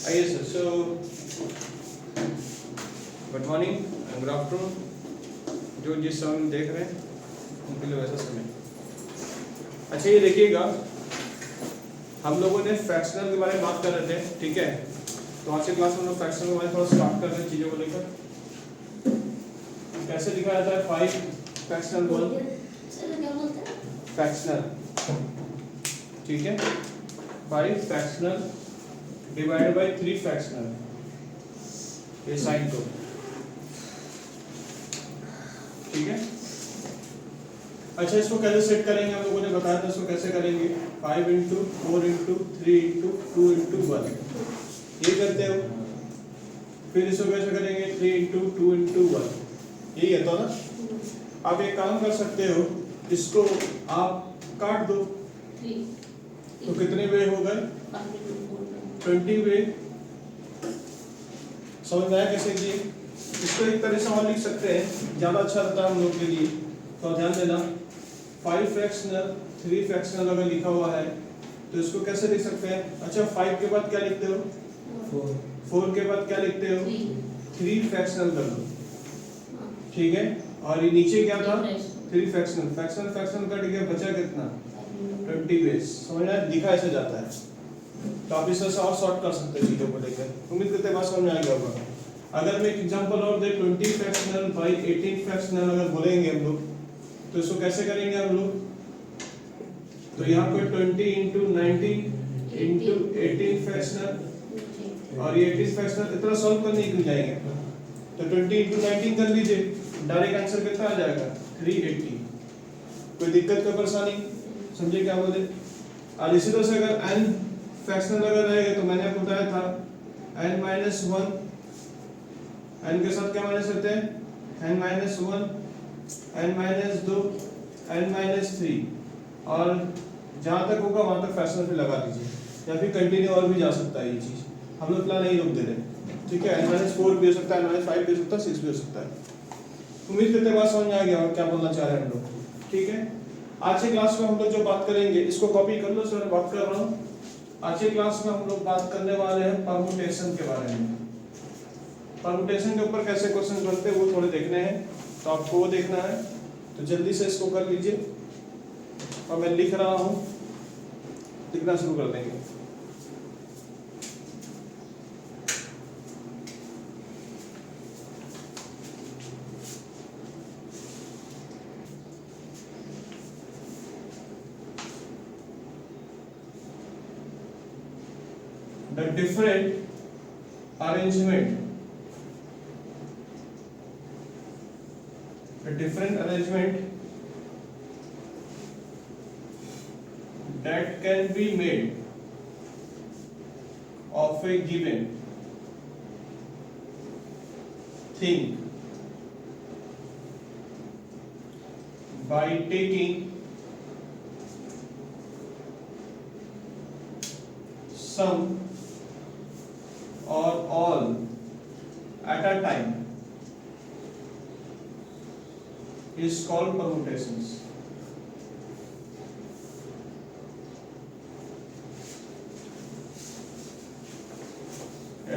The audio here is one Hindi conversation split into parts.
Yes, sir. So, good morning and good afternoon, जो जिस समय में देख रहे हैं उनके लिए वैसा समय। अच्छा, ये देखिएगा, हम लोगों ने फ्रैक्शनल के बारे में बात कर रहे थे, ठीक है। तो आज के क्लास में हम लोग फ्रैक्शनल के बारे में थोड़ा स्टार्ट कर रहे हैं चीज़ों को लेकर। कैसे लिखा जाता है 5 फ्रैक्शनल बोल फ्रैक्शनल, ठीक है। 5 फ्रैक्शनल डिवाइडेड बाय 3 फ्रैक्शनल, ये साइन को, ठीक है। अच्छा, इसको कैसे सेट करेंगे हम लोगों ने बताया था। इसको कैसे करेंगे, 5 इंटू 4 इंटू 3 इंटू 2 इंटू 1, ये करते हो। फिर इसको कैसे करेंगे, 3 इंटू 2 इंटू 1, यही है तो ना। आप एक काम कर सकते हो, इसको आप काट दो, तो कितने वे हो गए, 20 वे। समझ में आया कैसे किए। इसको एक तरह से और लिख सकते हैं, ज़्यादा अच्छा रहता है हम लोग के लिए। तो ध्यान देना, 5 फ्रैक्शनल 3 फ्रैक्शनल अगर लिखा हुआ है तो इसको कैसे लिख सकते हैं। अच्छा, 5 के बाद क्या लिखते हो, 4 के बाद क्या लिखते हो, 3 फ्रैक्शनल कर दो, ठीक है। और ये नीचे क्या था, 3 फ्रैक्शनल, फ्रैक्शनल फ्रैक्शनल कट गया, बचा कितना, 20 बेस। समझ में आया, लिखा ऐसे जाता है। तो आप इस तरह से और सॉर्ट कर सकते हैं चीज़ों को लेकर। उम्मीद करते हैं बात समझ में आ गया होगा। अगर मैं एक एग्जांपल और दे, 20 फ्रैक्शनल बाई 18 फ्रैक्शनल अगर बोलेंगे हम लोग, तो इसको कैसे करेंगे हम लोग। तो यहाँ पे 20 इंटू 19 इंटू 18 फ्रैक्शनल, और ये 18 फ्रैक्शनल इतना सॉल्व करने ही जाएंगे। तो 20 इंटू 19 कर लीजिए, डायरेक्ट आंसर कितना आ जाएगा, 380। कोई दिक्कत का परेशानी, समझे क्या बोले। और इसी तरह से अगर n फ्रैक्शनल अगर रहेगा, तो मैंने आपको बताया था n माइनस 1, n के साथ क्या माइनस रहते हैं, n minus 1, n minus 2, n minus 3, और जहाँ तक होगा वहाँ तक फ्रैक्शनल पे लगा दीजिए, या फिर कंटिन्यू और भी जा सकता है ये चीज़। हम लोग प्लान नहीं रोक दे रहे, ठीक है। n माइनस 4 भी हो सकता है, n माइनस 5 भी हो सकता है, 6 भी हो सकता है। उम्मीद करते हैं बात समझ में आ गया और क्या बोलना चाह रहे हैं हम लोग, ठीक है। आज के क्लास में हम लोग जो बात करेंगे, इसको कॉपी कर लो, सर बात कर रहा हूँ। आज के क्लास में हम लोग बात करने वाले हैं परमुटेशन के बारे में। परमुटेशन के ऊपर कैसे क्वेश्चन बनते हैं वो थोड़े देखने हैं, तो आपको वो देखना है। तो जल्दी से इसको कर लीजिए, और मैं लिख रहा हूँ, लिखना शुरू कर देंगे। The different arrangement, a different arrangement that can be made of a given thing by taking some or all at a time is called permutations.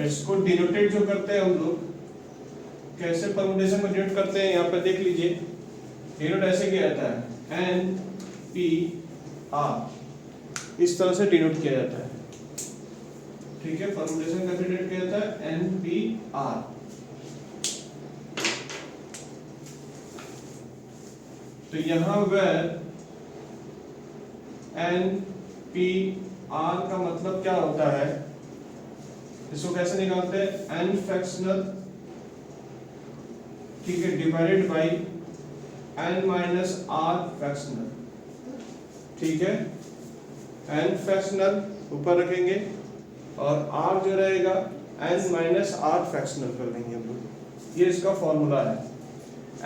इसको डिनोटेट जो करते हैं हम लोग, कैसे परमुटेशन को डिनोट करते हैं, यहाँ पर देख लीजिए। डिनोट ऐसे किया जाता है, एन पी आर, इस तरह से डिनोट किया जाता है, ठीक है। परमुटेशन का डिनोट किया जाता है एन पी आर। तो यहाँ वेयर एन पी आर का मतलब क्या होता है, इसको कैसे निकालते हैं, एन फ्रैक्शनल, ठीक है, divided by n minus r fractional, ठीक है। एन फ्रैक्शनल ऊपर रखेंगे और आर जो रहेगा एन माइनस आर फ्रैक्शनल कर देंगे हम लोग। ये इसका फॉर्मूला है।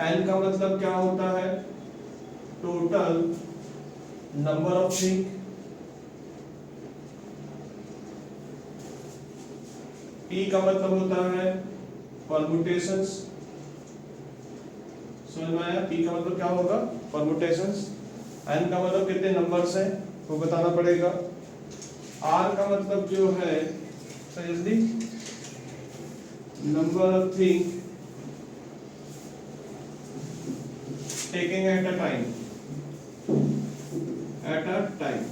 एन का मतलब क्या होता है, total number of thing, P का मतलब होता है परमुटेशंस, समझ में आया। पी का मतलब क्या होगा, परमुटेशंस। एन का मतलब कितने नंबर्स हैं वो बताना पड़ेगा। आर का मतलब जो है तो जल्दी, number of thing taking at a time, at a time.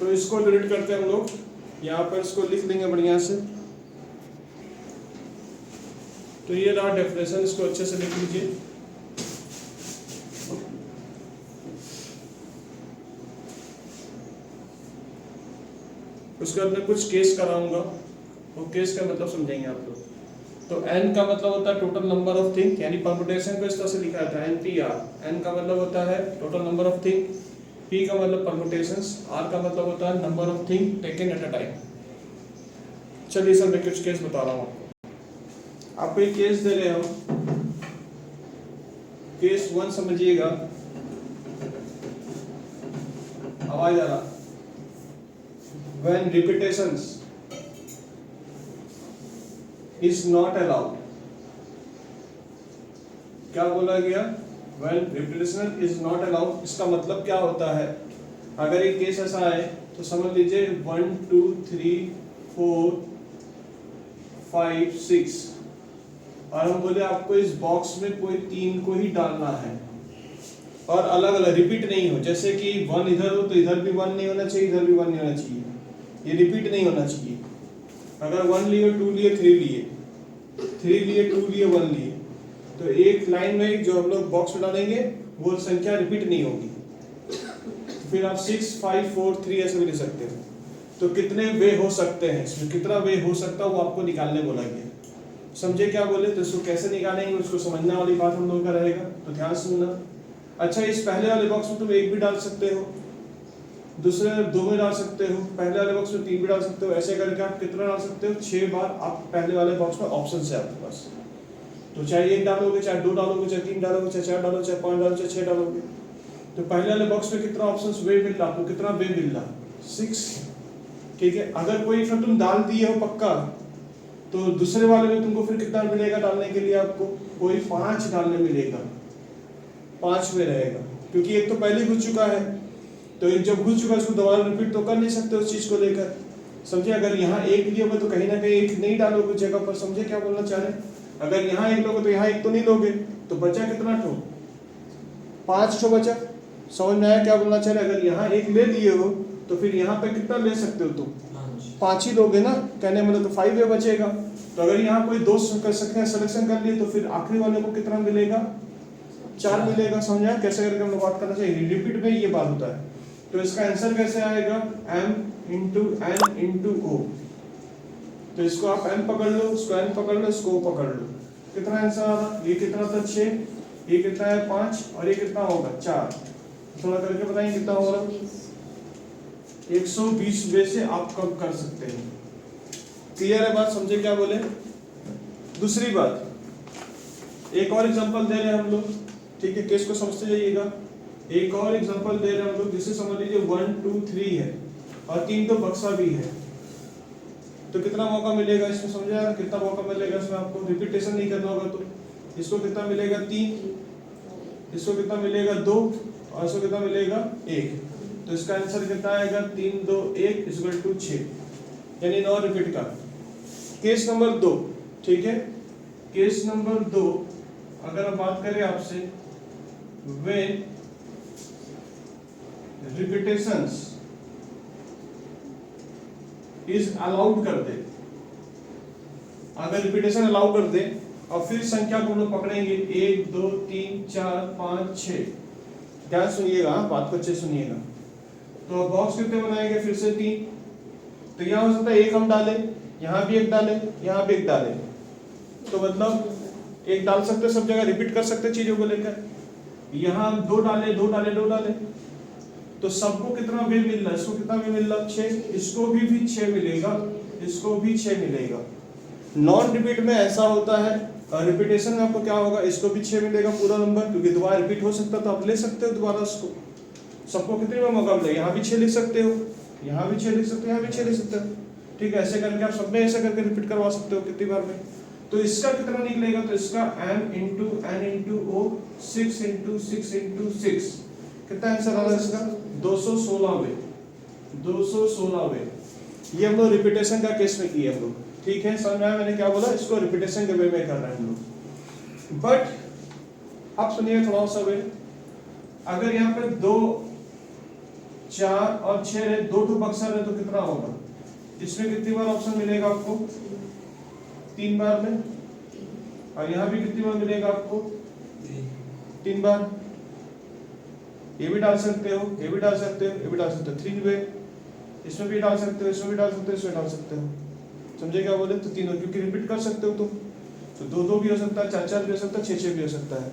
तो इसको डिलीट करते हैं हम लोग, यहाँ पर इसको लिख देंगे बढ़िया से। तो ये रहा डेफिनेशन, इसको अच्छे से लिख लीजिए। उसके बाद मैं कुछ केस कराऊंगा, वो केस का मतलब समझेंगे आप लोग। तो n का मतलब होता है टोटल नंबर ऑफ थिंग, यानी परमुटेशन को इस तरह से लिखा जाता है NPR। n का मतलब होता है total number of thing, p का मतलब परमुटेशंस, r का मतलब होता है number of thing taken at a time. चलिए सर मैं कुछ केस बता रहा हूँ आपको एक केस दे रहे हो। केस 1 समझिएगा, आवाज आ रहा। When repetitions is not allowed, क्या बोला गया? When repetition is not allowed, इसका मतलब क्या होता है? अगर ये केस ऐसा है तो समझ लीजिए 1 2 3 4 5 6, और हम बोले आपको इस बॉक्स में कोई 3 को ही डालना है और अलग अलग रिपीट नहीं हो। जैसे कि 1 इधर हो तो इधर भी 1 नहीं होना चाहिए, इधर भी 1 नहीं होना चाहिए, ये रिपीट नहीं होना चाहिए। अगर 1 लिए 2 लिए 3 लिए, 3 लिए 2 लिए 1 लिए, तो एक लाइन में जो हम लोग बॉक्स में डालेंगे वो संख्या रिपीट नहीं होगी। फिर आप 6 5 4 3 ऐसे भी ले सकते हो। तो कितने वे हो सकते हैं, इसमें कितना वे हो सकता है वो आपको निकालने बोला गया। समझे क्या बोले? तो इसको कैसे निकालेंगे उसको समझने वाली बात हम लोगों का रहेगा, तो ध्यान सुनना। अच्छा, इस पहले वाले बॉक्स में तुम 1 भी डाल सकते हो, दूसरे 2 में डाल सकते हो, पहले वाले बॉक्स में 3 भी डाल सकते हो। ऐसे करके आप कितना डाल सकते हो? 6 बार आप पहले वाले बॉक्स में ऑप्शन है आपके पास। तो चाहे 1 डालोगे, चाहे 2 डालोगे, चाहे 3 डालोगे, चाहे 4 डालोगे, चाहे 5 डालोगे, चाहे 6 डालोगे। तो पहले वाले बॉक्स में कितना ऑप्शंस वे मिल रहा आपको? कितना वे मिल रहा? 6। ठीक है, अगर कोई फिर तुम डाल दिए हो पक्का, तो दूसरे वाले में तुमको फिर कितना मिलेगा डालने के लिए? आपको कोई 5 डालने मिलेगा, 5 में रहेगा, क्योंकि एक तो पहले घुस चुका है। तो एक जब घुस चुका है उसको दोबारा रिपीट तो कर नहीं सकते उस चीज को लेकर। समझे? अगर यहाँ 1 लिए होगा तो कहीं ना कहीं 1 नहीं डालोगे जगह पर। समझे क्या बोलना चाह रहे? अगर यहाँ 1 लोगे तो यहाँ 1 तो नहीं लोगे, तो बचा कितना ठो? 5 ठो बचा। समझ में आया क्या बोलना चाह रहे? अगर यहाँ 1 ले लिए हो तो फिर यहाँ पे कितना ले सकते हो तुम? 5 ही लोगे ना, कहने मतलब तो 5 वे बचेगा। तो अगर यहाँ कोई 2 कर सकते हैं, सिलेक्शन कर लिए, तो फिर आखिरी वाले को कितना मिलेगा? 4 मिलेगा। समझा कैसे करके हम लोग बात करना चाहिए? रिपीट में ये बात होता है। तो इसका आंसर कैसे आएगा? m into n into o। तो इसको आप m पकड़ लो, इसको n पकड़ लो, इसको o पकड़ लो। कितना आंसर आ रहा? ये कितना था? 6, ये कितना है? 5, और ये कितना होगा? 4। थोड़ा करके बताएं कितना हो रहा? 120 वे से आप कब कर सकते हैं। क्लियर है बात? समझे क्या बोले? दूसरी बात, एक और एग्जांपल दे रहे हैं हम लोग, ठीक है, केस को समझते जाइएगा। एक और एग्जांपल दे रहे हैं हम लोग, जिसे समझ लीजिए 1 2 3 है और 3 तो बक्सा भी है। तो कितना मौका मिलेगा इसमें? समझा? कितना मौका मिलेगा इसमें आपको? रिपीटेशन नहीं करना होगा तो इसको कितना मिलेगा? 3, इसको कितना मिलेगा? 2, और इसको कितना मिलेगा? 1। तो इसका आंसर कितना आएगा? 3 2 1 इक्वल टू 6, यानी 9 रिपीट का। केस नंबर 2, ठीक है, केस नंबर 2 अगर हम बात करें आपसे, when repetitions is allowed कर दे, अगर रिपीटेशन अलाउ कर दे और फिर संख्या को हम लोग पकड़ेंगे 1 2 3 4 5 6। ध्यान सुनिएगा, बात को अच्छे सुनिएगा। तो बॉक्स कितने बनाएंगे? फिर से 3। तो यहाँ हो सकता है 1 हम डालें, यहाँ भी 1 डालें, यहाँ भी 1 डालें, तो मतलब 1 डाल सकते, सब जगह रिपीट कर सकते चीजों को लेकर। यहाँ 2 डाले 2 डाले 2 डाले, तो सबको कितना वे मिल रहा है? इसको कितना वे मिल रहा? 6। इसको भी 6 मिलेगा, इसको भी 6 मिलेगा। नॉन रिपीट में ऐसा होता है, और रिपीटेशन में आपको क्या होगा? इसको भी 6 मिलेगा पूरा नंबर, क्योंकि दोबारा रिपीट हो सकता है, तो आप ले सकते हो दोबारा उसको। सबको कितने में मौका मिलेगा? यहाँ भी 6 लिख सकते हो, यहाँ भी 6 लिख सकते हो, यहाँ भी 6 लिख सकते हो। ठीक है, ऐसे करके आप सब में ऐसे करके रिपीट करवा सकते हो कितनी बार में। तो इसका कितना निकलेगा? तो इसका m into n into o 6 into 6 into 6, कितना आंसर आ रहा है इसका? 216 वे। 216वें। ये हम लोग रिपीटेशन का केस में किए हम लोग, ठीक है, समझ में आया मैंने क्या बोला, इसको रिपीटेशन के वे में कर रहे हैं हम लोग। बट अब सुनिए थोड़ा सा वे, अगर यहाँ पे 2 4 और 6 है, 2 टू बक्सर है तो कितना होगा, इसमें कितनी बार ऑप्शन मिलेगा आपको, 3 बार में, और यहाँ भी कितनी बार मिलेगा आपको, 3 बार। ये भी डाल सकते हो, ये भी डाल सकते हो, ये भी डाल सकते हो, 3 वे, इसमें भी डाल सकते हो, इसमें भी डाल सकते हो, इसमें डाल सकते हो, समझे क्या बोले, तो तीनों, क्योंकि रिपीट कर सकते हो तुम, तो 2 भी हो सकता है, 4 भी हो सकता है, 6 भी हो सकता है,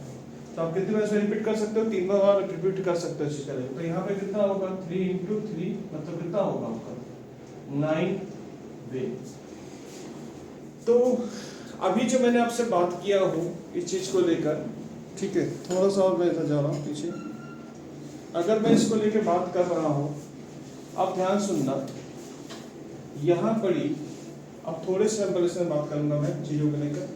तो आप कितनी बार इसमें रिपीट कर सकते हो, 3 बार रिपीट कर सकते हो इसी तरह। तो यहाँ पे कितना होगा, 3 into 3 मतलब कितना होगा आपका, 9 वे। तो अभी जो मैंने आपसे बात किया हूँ इस चीज को लेकर, ठीक है, थोड़ा सा और मैं इधर जा रहा हूँ पीछे, अगर मैं इसको लेकर बात कर रहा हूँ, आप ध्यान सुनना, यहाँ पड़ी, अब थोड़े से पहले से बात करूंगा मैं चीजों को लेकर,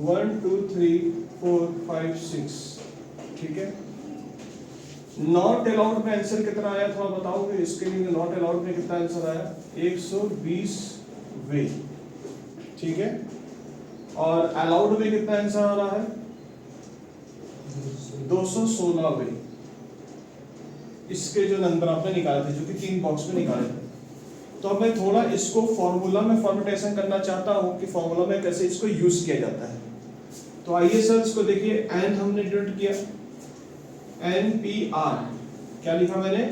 1 2 3 4 5 6, ठीक है। नॉट अलाउड में आंसर कितना आया थोड़ा बताओगे, इसके लिए नॉट अलाउड में कितना आंसर आया, 120 वे, ठीक है, और अलाउड में कितना आंसर आ रहा है, 216 वे। इसके जो नंबर आपने निकाले थे, जो कि 3 बॉक्स में निकाले थे, तो अब मैं थोड़ा इसको फॉर्मूला में फॉर्मेटेशन करना चाहता हूं कि फॉर्मूला में कैसे इसको यूज किया जाता है। तो आइए सर इसको देखिए, एन हमने डिनोट किया, NPR, क्या लिखा मैंने,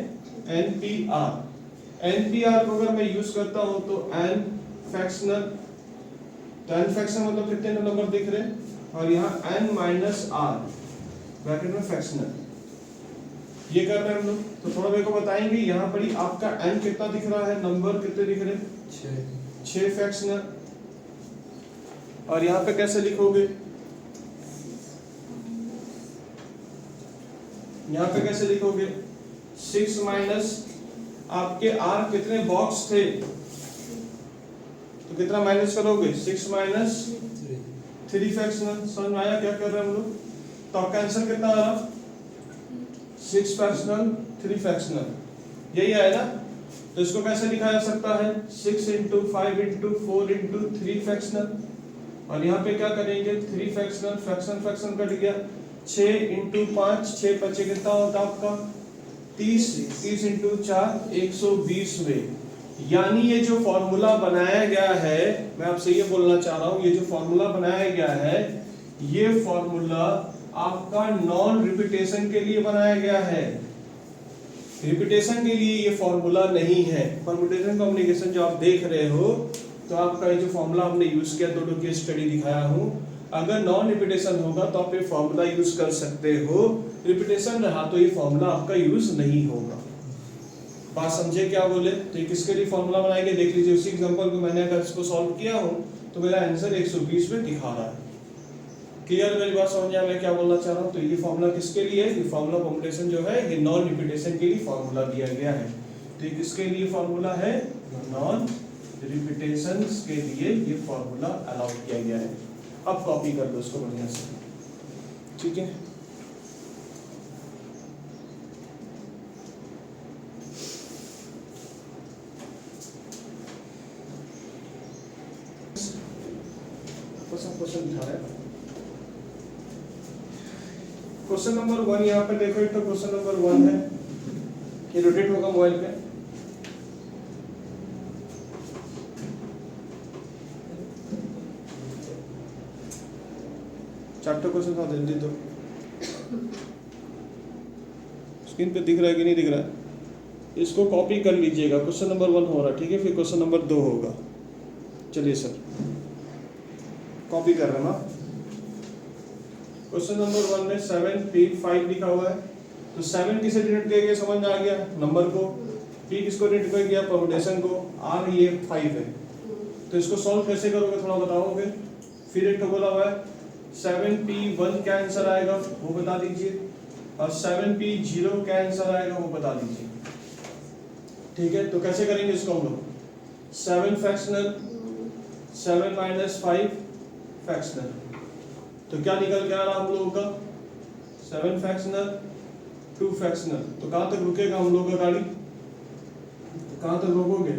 NPR। NPR को अगर मैं यूज करता हूं तो n फ्रैक्शनल, तो n फ्रैक्शनल मतलब कितने नंबर दिख रहे हैं, और यहाँ n माइनस r ब्रैकेट में फ्रैक्शनल, ये कर रहे हैं हम लोग। तो थोड़ा मेरे को बताएंगे यहाँ पर ही आपका n कितना दिख रहा है, नंबर कितने दिख रहे हैं, 6 फ्रैक्शनल, और यहाँ पे कैसे लिखोगे, यहाँ पे कैसे लिखोगे, 6 माइनस आपके r कितने बॉक्स थे, तो कितना माइनस करोगे, 6 माइनस 3 फ्रैक्शनल, समझ में आया क्या कर रहे हैं हम लोग। तो आपका आंसर कितना आ रहा, 6 फ्रैक्शनल 3 फ्रैक्शनल, यही आया ना। तो इसको कैसे लिखा जा सकता है, 6 into 5 into 4 into 3 फ्रैक्शनल, और यहाँ पे क्या करेंगे, 3 फ्रैक्शनल, फ्रैक्शन फ्रैक्शन कट गया, 6 into 5, 6 बचे कितना होता आपका 30, 30 into 4 120 वे। यानी ये जो फॉर्मूला बनाया गया है, मैं आपसे ये बोलना चाह रहा हूँ, ये जो फॉर्मूला बनाया गया है, ये फॉर्मूला आपका नॉन रिपीटेशन के लिए बनाया गया है, रिपीटेशन के लिए ये फॉर्मूला नहीं है। परम्यूटेशन कॉम्बिनेशन जो आप देख रहे हो, तो आपका ये जो फॉर्मूला हमने यूज किया, 2 केस स्टडी दिखाया हूँ, अगर नॉन रिपीटेशन होगा तो आप ये फॉर्मूला यूज कर सकते हो, रिपीटेशन रहा तो ये फॉर्मूला आपका यूज नहीं होगा। बात समझे क्या बोले, तो ये किसके लिए फॉर्मूला बनाएंगे देख लीजिए, उसी एग्जांपल को मैंने अगर इसको सॉल्व किया हूं तो मेरा आंसर 120 में दिखा रहा है। क्लियर, मेरी बात समझ में मैं क्या बोलना चाह रहा हूं। तो ये फॉर्मूला किसके लिए है, ये फॉर्मूला परम्यूटेशन जो है ये नॉन रिपीटेशन के लिए फॉर्मूला दिया गया है। तो ये किसके लिए फॉर्मूला है, नॉन रिपीटेशन के लिए ये फॉर्मूला अलाउ किया गया है। अब कॉपी कर दो इसको बढ़िया से, ठीक है। क्वेश्चन उठा रहे हैं, क्वेश्चन नंबर 1 यहाँ पे देखो, तो क्वेश्चन नंबर 1 है, ये रोटेट होगा मोबाइल पे, चैप्टर क्वेश्चन था, जल्दी दो, स्क्रीन पे दिख रहा है कि नहीं दिख रहा है, इसको कॉपी कर लीजिएगा। क्वेश्चन नंबर 1 हो रहा है, ठीक है, फिर क्वेश्चन नंबर 2 होगा। चलिए सर कॉपी कर रहे हैं ना। क्वेश्चन नंबर 1 में 7P5 लिखा हुआ है, तो 7 किसे डिनोट किया गया समझ में आ गया, नंबर को, P किसको डिनोट किया गया, परम्यूटेशन को, R ये 5 है। तो इसको सॉल्व कैसे करोगे थोड़ा बताओगे। फिर एक तो बोला हुआ है 7P1 क्या आंसर आएगा वो बता दीजिए, और 7P0 क्या आंसर आएगा वो बता दीजिए, ठीक है। तो कैसे करेंगे इसको हम लोग, 7 फ्रैक्शनल, 7 माइनस 5 फ्रैक्शनल, तो क्या निकल के आ रहा हम लोगों का, 7 फ्रैक्शनल 2 फ्रैक्शनल। तो कहाँ तक रुकेगा हम लोग का गाड़ी, कहाँ तक रोकोगे?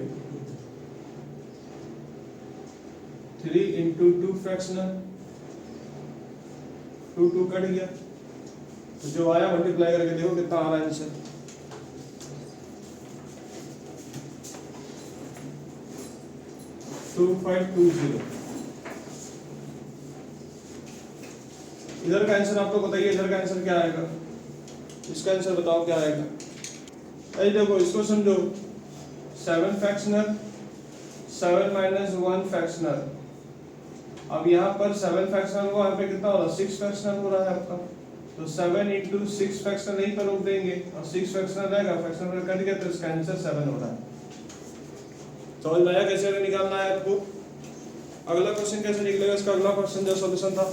3 इंटू 2 फ्रैक्शनल, 2 कट गया, तो जो आया मल्टीप्लाई करके देखो कितना आ रहा है आंसर। टू 520। इधर का आंसर आप लोग बताइए, इधर का आंसर क्या आएगा? इसका आंसर बताओ क्या आएगा? अरे देखो इसको समझो, 7 फ्रैक्शनल, 7 माइनस 1 फ्रैक्शनल। अब यहाँ पर 7 फ्रैक्शनल को यहाँ पे कितना हो रहा है? 6 फ्रैक्शनल हो रहा है आपका। तो 7 इंटू 6 फ्रैक्शनल यहीं पर रोक देंगे और 6 फ्रैक्शनल रहेगा, फ्रैक्शनल कट गया तो इसका आंसर 7 हो रहा है। समझ में आया कैसे निकालना है आपको? अगला क्वेश्चन कैसे निकलेगा इसका? अगला क्वेश्चन जो सॉल्यूशन था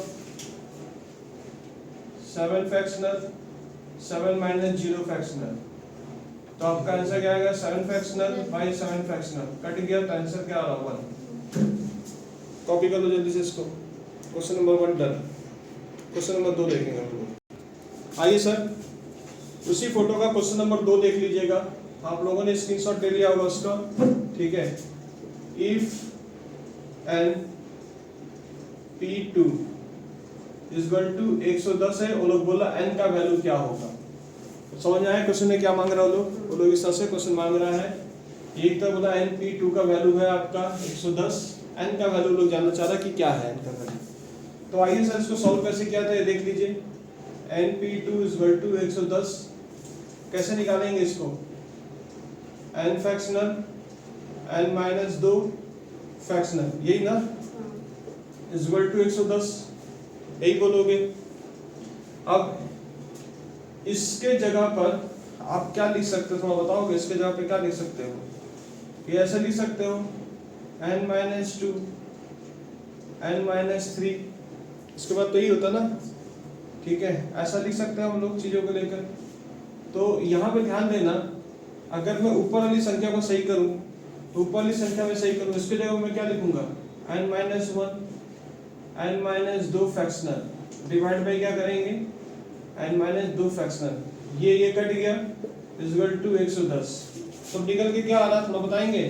7 फ्रैक्शनल, 7 माइनस 0 फ्रैक्शनल। तो आपका आंसर क्या आएगा? 7 फ्रैक्शनल बाई 7 फ्रैक्शनल, कट गया तो आंसर क्या आ रहा? 1। कॉपी कर लो जल्दी से इसको। Question number 1 done. Question number 2 देखेंगे हम लोग। आइए सर, उसी फोटो का क्वेश्चन नंबर 2 देख लीजिएगा। आप लोगों ने स्क्रीनशॉट ले लिया होगा उसका, ठीक है। If n P2 is equal to 110 है, वो लोग बोला n का वैल्यू क्या होगा। समझ में आया क्वेश्चन में क्या मांग रहा है वो लोग इस तरह से क्वेश्चन मांग रहा है। एक तो बोला n P2 का वैल्यू है आपका 110, n का वैल्यू लोग जानना चाह रहा है कि क्या है n का वैल्यू। तो आइए सर इसको सॉल्व कैसे किया था ये देख लीजिए। n P2 is equal to 110, कैसे निकालेंगे इसको? n fractional, n minus 2 fractional, यही ना, इज इक्वल टू 110, यही बोलोगे। अब इसके जगह पर आप क्या लिख सकते हो, थोड़ा बताओगे? इसके जगह पे क्या लिख सकते हो? ये ऐसे लिख सकते हो n माइनस 2, n माइनस 3, इसके बाद तो यही होता ना, ठीक है। ऐसा लिख सकते हैं हम लोग चीजों को लेकर। तो यहाँ पे ध्यान देना, अगर मैं ऊपर वाली संख्या को सही करूं तो ऊपर वाली संख्या में सही करूं, इसके जगह मैं क्या लिखूंगा? n minus 1, n minus 2 fractional divide by क्या करेंगे? n माइनस 2 फ्रैक्शनल, ये कट गया, इज इक्वल टू 110। तो निकल के क्या आ रहा थोड़ा बताएंगे?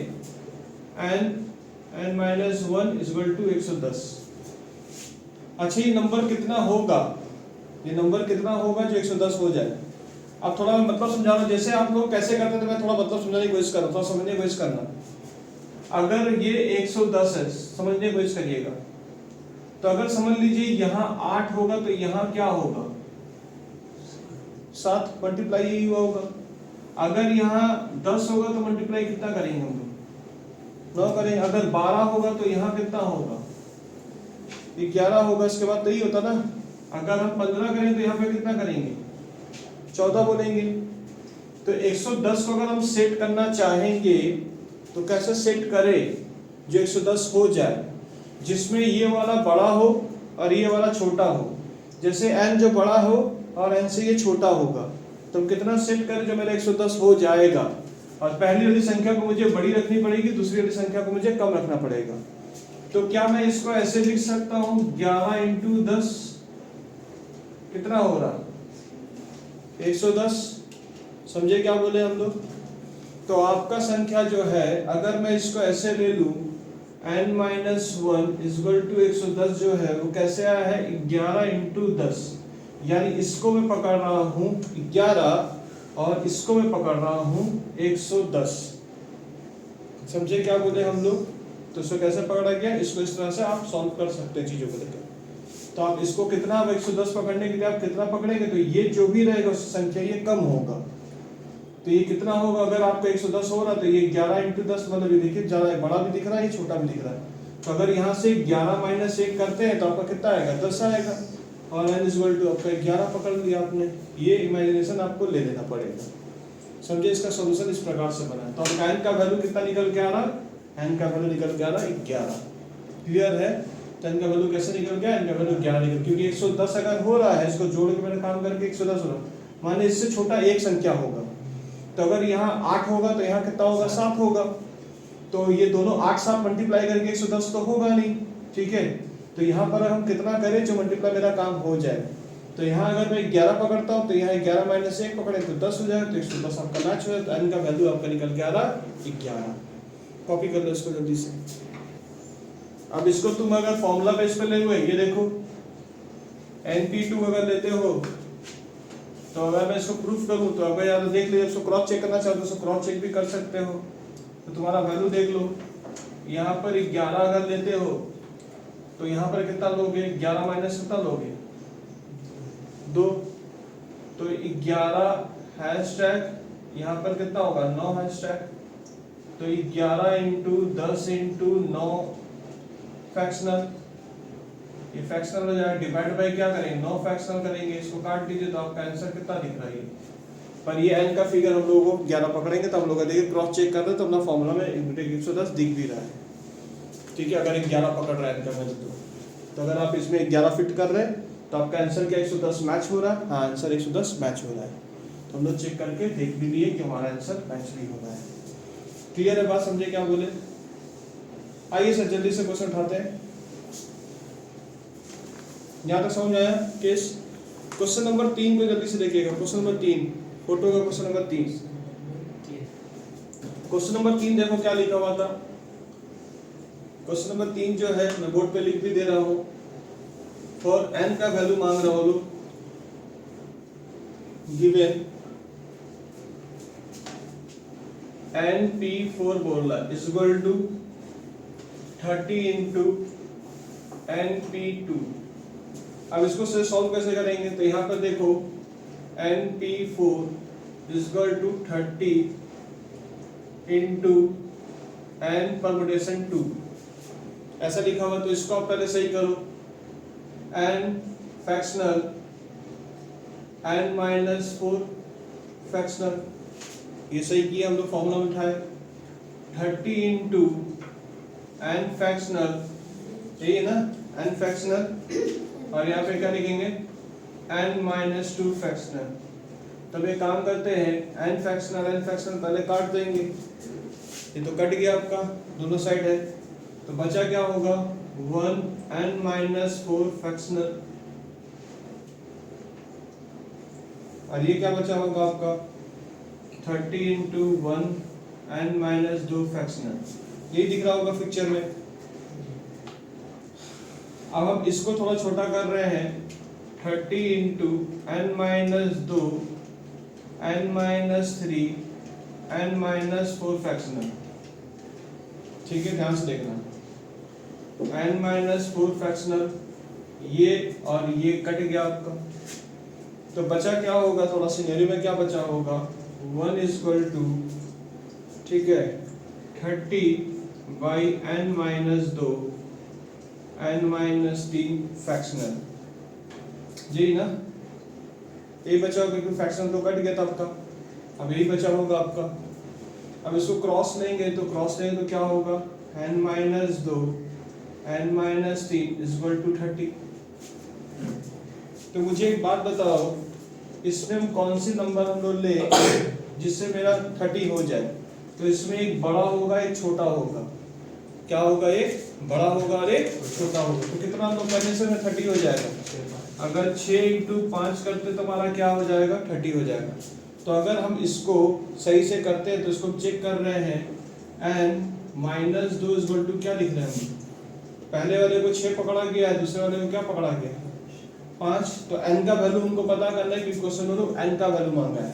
n minus 1 is equal to 110। अच्छा ये नंबर कितना होगा? ये नंबर कितना होगा जो 110 हो जाए? अब थोड़ा मैं मतलब समझा रहा हूँ, जैसे आप लोग कैसे करते थे मैं थोड़ा मतलब समझाने की कोशिश कर रहा हूँ, थोड़ा समझने की कोशिश करना। अगर ये 110 है, समझने की कोशिश करिएगा, तो अगर समझ लीजिए यहाँ 8 होगा तो यहाँ क्या होगा? 7 मल्टीप्लाई यही हुआ होगा। अगर यहाँ 10 होगा तो मल्टीप्लाई कितना करेंगे हम लोग? 9 करेंगे। अगर 12 होगा तो यहाँ कितना होगा? 11 होगा। इसके बाद तो यही होता ना। अगर हम 15 करें तो यहाँ पे कितना करेंगे? 14 बोलेंगे। तो 110 को अगर हम सेट करना चाहेंगे तो कैसे सेट करें जो 110 हो जाए, जिसमें ये वाला बड़ा हो और ये वाला छोटा हो। जैसे n जो बड़ा हो और n से ये छोटा होगा, तो कितना सेट करें जो मेरा 110 हो जाएगा। और पहली वाली संख्या को मुझे बड़ी रखनी पड़ेगी, दूसरी वाली संख्या को मुझे कम रखना पड़ेगा। तो क्या मैं इसको ऐसे लिख सकता हूँ 11 इंटू 10 कितना हो रहा? 110। समझे क्या बोले हम लोग? तो आपका संख्या जो है, अगर मैं इसको ऐसे ले लूं n minus 1 is equal to 110 जो है वो कैसे आया है? 11 इंटू 10, यानी इसको मैं पकड़ रहा हूँ 11 और इसको मैं पकड़ रहा हूँ 110। समझे क्या बोले हम लोग? तो इसको कैसे पकड़ा गया? इसको इस तरह से आप सॉल्व कर सकते हैं चीजों को लेकर। तो आप इसको कितना, अब 110 पकड़ने के लिए आप कितना पकड़ेंगे? तो ये जो भी रहेगा उस संख्या ये कम होगा। तो ये कितना होगा? अगर आपका 110 हो रहा तो ये 11 इंटू 10, मतलब ये देखिए ज्यादा बड़ा भी दिख रहा है, ये छोटा भी दिख रहा है। तो अगर यहाँ से 11 माइनस 1 करते हैं तो आपका कितना आएगा? 10 आएगा। और n इज इक्वल टू आपका 11 पकड़ लिया आपने। ये इमेजिनेशन आपको ले लेना पड़ेगा। समझे? इसका सोल्यूशन इस प्रकार से बना है। तो अब n का वैल्यू कितना निकल के आ रहा? n का वैल्यू निकल के आ रहा 11। क्लियर है? तो n का वैल्यू कैसे निकल गया? n का वैल्यू 11 निकल, क्योंकि 110 अगर हो रहा है, इसको जोड़ के मैंने काम करके 110 हो रहा, माने इससे छोटा एक संख्या होगा। तो अगर यहाँ 8 होगा तो यहाँ कितना होगा? 7 होगा। तो ये दोनों 8 7 मल्टीप्लाई करके 110 तो होगा नहीं, ठीक है। तो यहाँ पर हम कितना करें जो मल्टीप्लाई मेरा काम हो जाए? तो यहाँ अगर मैं 11 पकड़ता हूँ तो यहाँ 11 माइनस 1 पकड़े तो 10 हो जाएगा, तो 110 आपका मैच हो जाए, तो n का वैल्यू आपका निकल के आ रहा 11। कॉपी कर लो इसको जल्दी से। अब इसको तुम अगर फॉर्मूला बेस पे ले हुए, ये देखो np2 अगर लेते हो तो अगर मैं इसको प्रूफ करूँ तो अगर यार देख लीजिए, इसको क्रॉस चेक करना चाहते हो तो क्रॉस चेक भी कर सकते हो। तो तुम्हारा वैल्यू देख लो, यहाँ पर 11 अगर लेते हो तो यहाँ पर कितना लोगे, 11 माइनस कितना लोगे 2, तो 11 हैशटैग यहाँ पर कितना होगा 9 हैशटैग, तो 11 इंटू 10 इंटू 9 फ्रैक्शनल, ये फ्रैक्शनल हो जाएगा, डिवाइड बाय क्या करेंगे 9 फ्रैक्शनल करेंगे, इसको काट दीजिए तो आपका आंसर कितना दिख रहा है। पर ये n का फिगर हम लोगों को 11 पकड़ेंगे तो हम लोग देखिए क्रॉस चेक कर रहे हैं तो अपना फॉर्मूला में 110 दिख भी रहा है, ठीक है। अगर 11 पकड़ रहा है n का वैल्यू तो अगर आप इसमें 11 फिट कर रहे हैं तो आपका आंसर क्या 110 मैच हो रहा है, हाँ आंसर 110 मैच हो रहा है। तो हम लोग चेक करके देख भी लिए कि हमारा आंसर मैच भी हो रहा है। क्लियर है बात, समझे क्या बोले। आइए सर जल्दी से क्वेश्चन उठाते हैं, यहाँ तक समझ आया केस। क्वेश्चन नंबर 3 को जल्दी से देखिएगा, क्वेश्चन नंबर 3 फोटो का क्वेश्चन नंबर 3। क्वेश्चन नंबर 3 देखो क्या लिखा हुआ था। क्वेश्चन नंबर 3 जो है मैं बोर्ड पे लिख भी दे रहा हूँ। फॉर n का वैल्यू मांग रहा हूँ, गिवन np4 बोल रहा है is equal to 30 into np2। अब इसको से सॉल्व कैसे करेंगे, तो यहाँ पर देखो np4 is equal to 30 into n permutation 2 ऐसा लिखा हुआ। तो इसको आप पहले सही करो, n fractional n minus 4 fractional, ये सही किया हम लोग फॉर्मूला में उठाए। 30 इंटू n फ्रैक्शनल, यही है ना n फ्रैक्शनल, और यहाँ पे क्या लिखेंगे n माइनस 2 फ्रैक्शनल। तब एक काम करते हैं n फ्रैक्शनल पहले काट देंगे, ये तो कट गया आपका दोनों साइड है, तो बचा क्या होगा 1 n माइनस 4 फ्रैक्शनल, और ये क्या बचा होगा आपका 30 इंटू 1 n माइनस 2 फ्रैक्शनल, यही दिख रहा होगा पिक्चर में। अब हम इसको थोड़ा छोटा कर रहे हैं, 30 into n minus 2 n minus 3 n minus 4 fractional, ठीक है ध्यान से देखना। n माइनस 4 फ्रैक्शनल, ये और ये कट गया आपका, तो बचा क्या होगा, थोड़ा सिनेरियो में क्या बचा होगा 1 इज इक्वल टू, ठीक है 30 by n minus 2 n minus 3 fractional, जी ना। ये बचा होगा क्योंकि फ्रैक्शनल तो कट गया था आपका, अब यही बचा होगा आपका। अब इसको क्रॉस लेंगे तो क्या होगा n minus 2 n minus 3 is equal to 30। तो मुझे एक बात बताओ, इसमें हम कौन सी नंबर हम लोग ले जिससे मेरा 30 हो जाए। तो इसमें एक बड़ा होगा एक छोटा होगा, क्या होगा एक बड़ा होगा और एक छोटा होगा। तो कितना हम लोग करने से 30 हो जाएगा, अगर 6 इंटू 5 करते तो हमारा क्या हो जाएगा 30 हो जाएगा। तो अगर हम इसको सही से करते हैं तो इसको चेक कर रहे हैं n minus 2 is equal to क्या लिख रहे हैं हम, पहले वाले को 6 पकड़ा गया है, दूसरे वाले को क्या पकड़ा गया 5। तो n का वैल्यू हमको पता करना है कि क्वेश्चन में लोग n का वैल्यू मांगा है।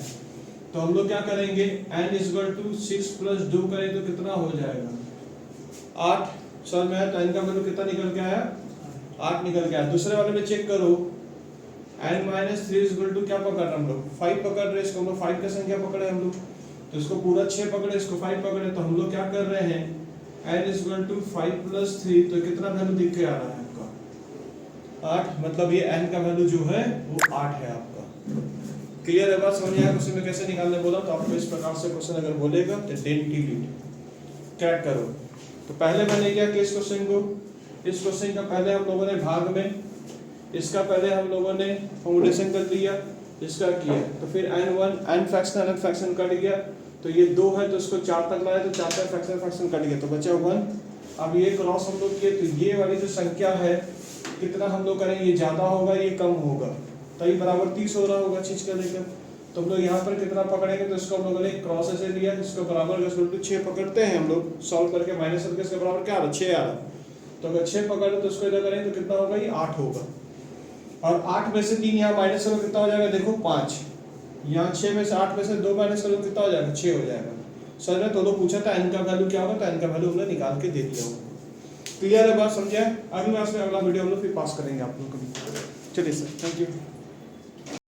तो हम लोग क्या करेंगे n is equal to 6 plus 2 करें तो कितना हो जाएगा 8। सर मैं तो n का वैल्यू कितना निकल के आया 8 निकल के आया। दूसरे वाले में चेक करो n minus 3 is equal to क्या पकड़ रहे हम लोग 5 पकड़ रहे, इसको हम लोग 5 का संख्या पकड़े हम लोग, तो इसको पूरा 6 पकड़े, इसको 5 पकड़े। तो हम लोग क्या कर रहे हैं n is equal to 5 plus 3, तो कितना वैल्यू दिख के आ रहा है आपका 8, मतलब ये n का वैल्यू जो है वो 8 है आपका। क्लियर है बात, समझ आया क्वेश्चन में कैसे निकालने बोला। तो आपको इस प्रकार से क्वेश्चन अगर बोलेगा तो क्रैक करो। तो पहले मैंने क्या किया इस क्वेश्चन को, इस क्वेश्चन का पहले हम लोगों ने भाग में, इसका पहले हम लोगों ने फॉर्मुलेशन कर लिया, इसका किया, तो फिर n फ्रैक्शन कट गया, तो ये 2 है तो इसको 4 तक लाया तो 4 फ्रैक्शन कट गया तो बचा 1। अब ये क्रॉस हम लोग किए तो ये वाली जो संख्या है कितना हम लोग करेंगे, ये ज्यादा होगा ये कम होगा, तो ये बराबर 30 हो रहा होगा चीज का लेकर। तो हम लोग यहाँ पर कितना पकड़ेंगे, तो इसको हम लोगों ने क्रॉस ऐसे लिया, इसको बराबर का 6 पकड़ते हैं हम लोग सॉल्व करके, माइनस करके इसके बराबर क्या आ रहा है 6 आ रहा है। तो अगर 6 पकड़े तो इसको इधर करें तो कितना होगा, ये 8 होगा। और 8 में से 3 यहाँ माइनस करो कितना हो जाएगा, देखो 5। यहाँ 6 में से 8 में से 2 माइनस करो कितना हो जाएगा, 6 हो जाएगा। सर ने तो पूछा था n का वैल्यू क्या होगा, तो n का वैल्यू हमने निकाल के दे दिया होगा। क्लियर है बात, समझे? अगली क्लास में अगला वीडियो हम लोग फिर पास करेंगे आप लोग को। चलिए सर, थैंक यू।